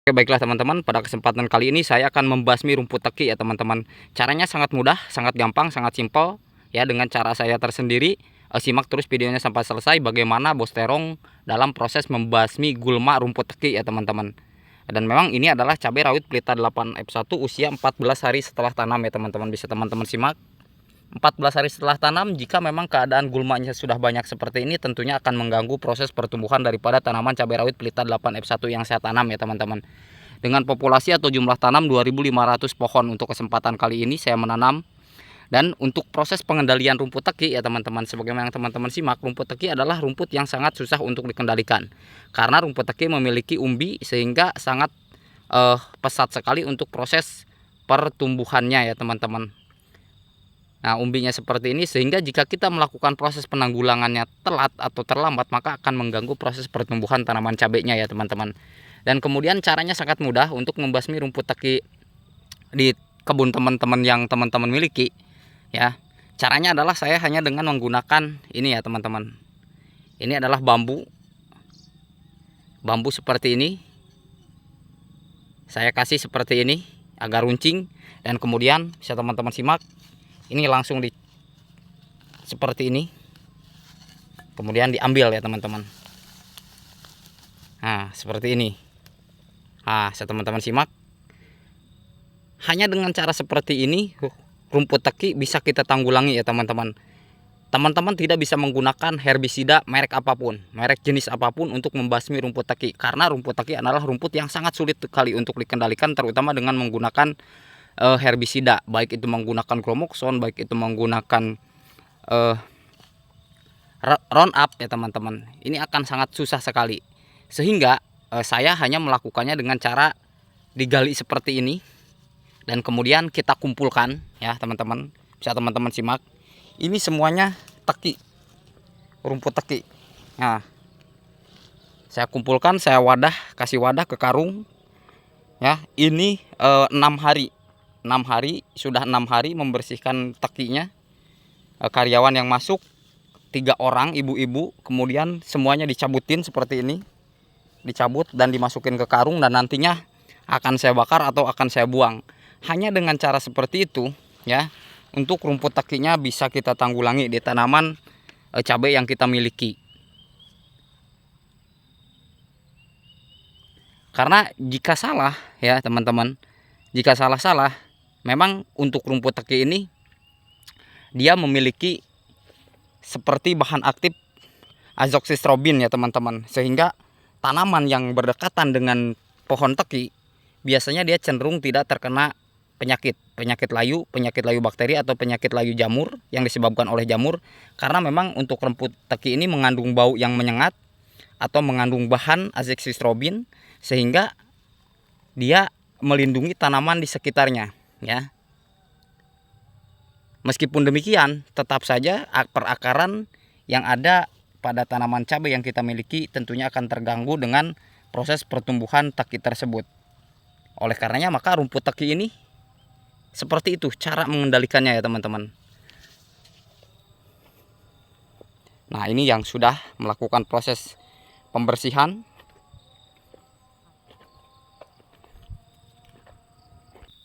Oke, baiklah teman-teman, pada kesempatan kali ini saya akan membasmi rumput teki ya teman-teman. Caranya sangat mudah, sangat gampang, sangat simpel ya, dengan cara saya tersendiri. Simak terus videonya sampai selesai bagaimana Bos Terong dalam proses membasmi gulma rumput teki ya teman-teman. Dan memang ini adalah cabai rawit pelita 8F1 usia 14 hari setelah tanam ya teman-teman. Bisa teman-teman simak. 14 hari setelah tanam, jika memang keadaan gulmanya sudah banyak seperti ini, tentunya akan mengganggu proses pertumbuhan daripada tanaman cabai rawit pelita 8F1 yang saya tanam ya teman-teman. Dengan populasi atau jumlah tanam 2.500 pohon untuk kesempatan kali ini saya menanam. Dan untuk proses pengendalian rumput teki ya teman-teman, sebagaimana yang teman-teman simak, rumput teki adalah rumput yang sangat susah untuk dikendalikan. Karena rumput teki memiliki umbi sehingga sangat pesat sekali untuk proses pertumbuhannya ya teman-teman. Nah, umbinya seperti ini sehingga jika kita melakukan proses penanggulangannya telat atau terlambat, maka akan mengganggu proses pertumbuhan tanaman cabenya ya teman-teman. Dan kemudian caranya sangat mudah untuk membasmi rumput teki di kebun teman-teman yang teman-teman miliki ya. Caranya adalah saya hanya dengan menggunakan ini ya teman-teman. Ini adalah bambu seperti ini. Saya kasih seperti ini agar runcing, dan kemudian bisa teman-teman simak. Ini langsung seperti ini, kemudian diambil ya teman-teman. Nah, seperti ini. Nah, teman-teman simak. Hanya dengan cara seperti ini, rumput teki bisa kita tanggulangi ya teman-teman. Teman-teman tidak bisa menggunakan herbisida merek apapun, merek jenis apapun untuk membasmi rumput teki. Karena rumput teki adalah rumput yang sangat sulit sekali untuk dikendalikan, terutama dengan menggunakan herbisida, baik itu menggunakan Chromoxone, baik itu menggunakan Roundup ya teman-teman. Ini akan sangat susah sekali, sehingga saya hanya melakukannya dengan cara digali seperti ini, dan kemudian kita kumpulkan ya teman-teman. Bisa teman-teman simak, ini semuanya teki, rumput teki. Nah, saya kumpulkan, saya kasih wadah ke karung ya. Ini 6 hari. 6 hari membersihkan tekinya. Karyawan yang masuk 3 orang, ibu-ibu, kemudian semuanya dicabutin seperti ini, dicabut dan dimasukin ke karung, dan nantinya akan saya bakar atau akan saya buang. Hanya dengan cara seperti itu ya, untuk rumput tekinya bisa kita tanggulangi di tanaman cabai yang kita miliki. Karena jika salah ya teman-teman, jika salah-salah, memang untuk rumput teki ini dia memiliki seperti bahan aktif azoxystrobin ya teman-teman, sehingga tanaman yang berdekatan dengan pohon teki biasanya dia cenderung tidak terkena penyakit layu bakteri atau penyakit layu jamur yang disebabkan oleh jamur. Karena memang untuk rumput teki ini mengandung bau yang menyengat atau mengandung bahan azoxystrobin, sehingga dia melindungi tanaman di sekitarnya ya. Meskipun demikian, tetap saja perakaran yang ada pada tanaman cabai yang kita miliki tentunya akan terganggu dengan proses pertumbuhan teki tersebut. Oleh karenanya maka rumput teki ini seperti itu cara mengendalikannya ya teman-teman. Nah, ini yang sudah melakukan proses pembersihan.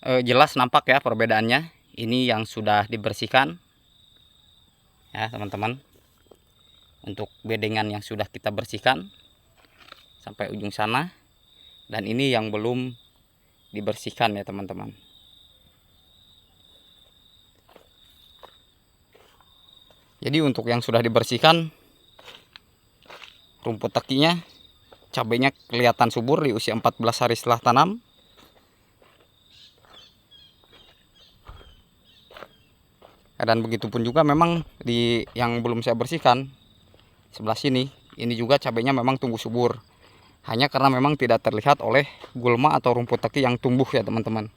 Jelas nampak ya perbedaannya. Ini yang sudah dibersihkan ya teman-teman. Untuk bedengan yang sudah kita bersihkan sampai ujung sana, dan ini yang belum dibersihkan ya teman-teman. Jadi untuk yang sudah dibersihkan, rumput tekinya, cabainya kelihatan subur di usia 14 hari setelah tanam. Dan begitu pun juga memang di yang belum saya bersihkan sebelah sini, ini juga cabainya memang tumbuh subur. Hanya karena memang tidak terlihat oleh gulma atau rumput teki yang tumbuh ya teman-teman.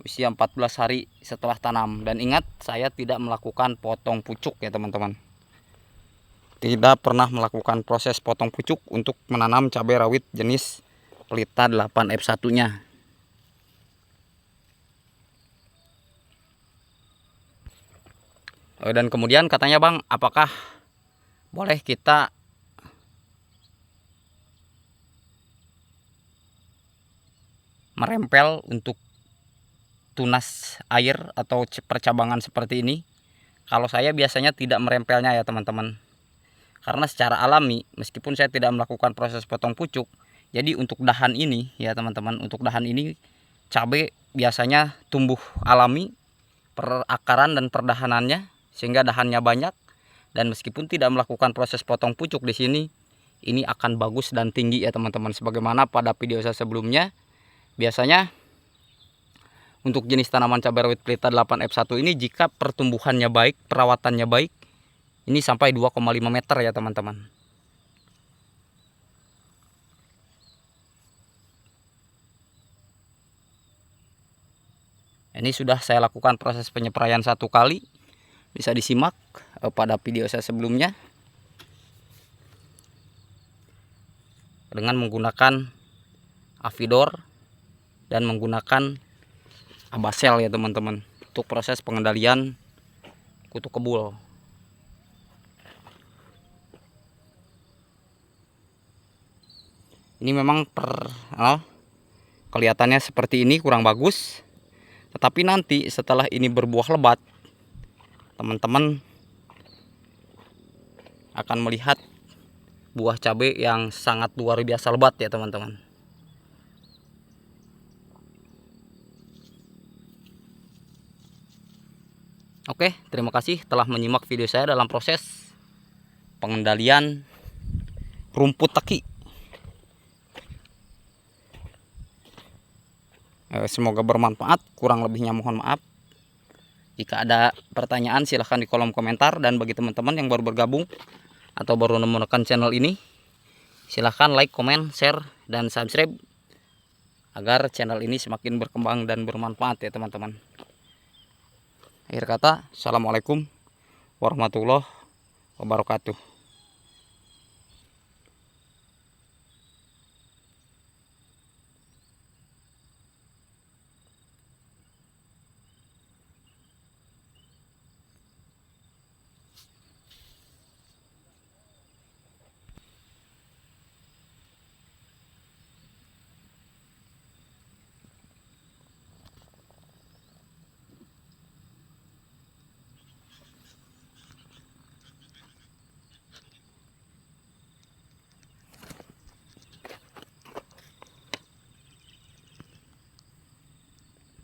Usia 14 hari setelah tanam. Dan ingat, saya tidak melakukan potong pucuk ya teman-teman. tidak pernah melakukan proses potong pucuk untuk menanam cabai rawit jenis Pelita 8F1-nya. Dan kemudian katanya, Bang, apakah boleh kita merempel untuk tunas air atau percabangan seperti ini? Kalau saya biasanya tidak merempelnya ya teman-teman, karena secara alami meskipun saya tidak melakukan proses potong pucuk, jadi untuk dahan ini ya teman-teman, untuk dahan ini cabai biasanya tumbuh alami perakaran dan perdahanannya sehingga dahannya banyak, dan meskipun tidak melakukan proses potong pucuk di sini, ini akan bagus dan tinggi ya teman-teman. Sebagaimana pada video saya sebelumnya, biasanya untuk jenis tanaman cabai rawit Pelita 8F1 ini jika pertumbuhannya baik, perawatannya baik, ini sampai 2,5 meter ya teman-teman. Ini sudah saya lakukan proses penyepraian 1 kali. Bisa disimak pada video saya sebelumnya. Dengan menggunakan Avidor dan menggunakan Abasel ya teman-teman, untuk proses pengendalian kutu kebul. Ini memang kelihatannya seperti ini kurang bagus, tetapi nanti setelah ini berbuah lebat, teman-teman akan melihat buah cabai yang sangat luar biasa lebat ya teman-teman. Oke, terima kasih telah menyimak video saya dalam proses pengendalian rumput teki. Semoga bermanfaat, kurang lebihnya mohon maaf. Jika ada pertanyaan silahkan di kolom komentar, dan bagi teman-teman yang baru bergabung atau baru menemukan channel ini, silahkan like, comment, share, dan subscribe agar channel ini semakin berkembang dan bermanfaat ya teman-teman. Akhir kata, assalamualaikum warahmatullahi wabarakatuh.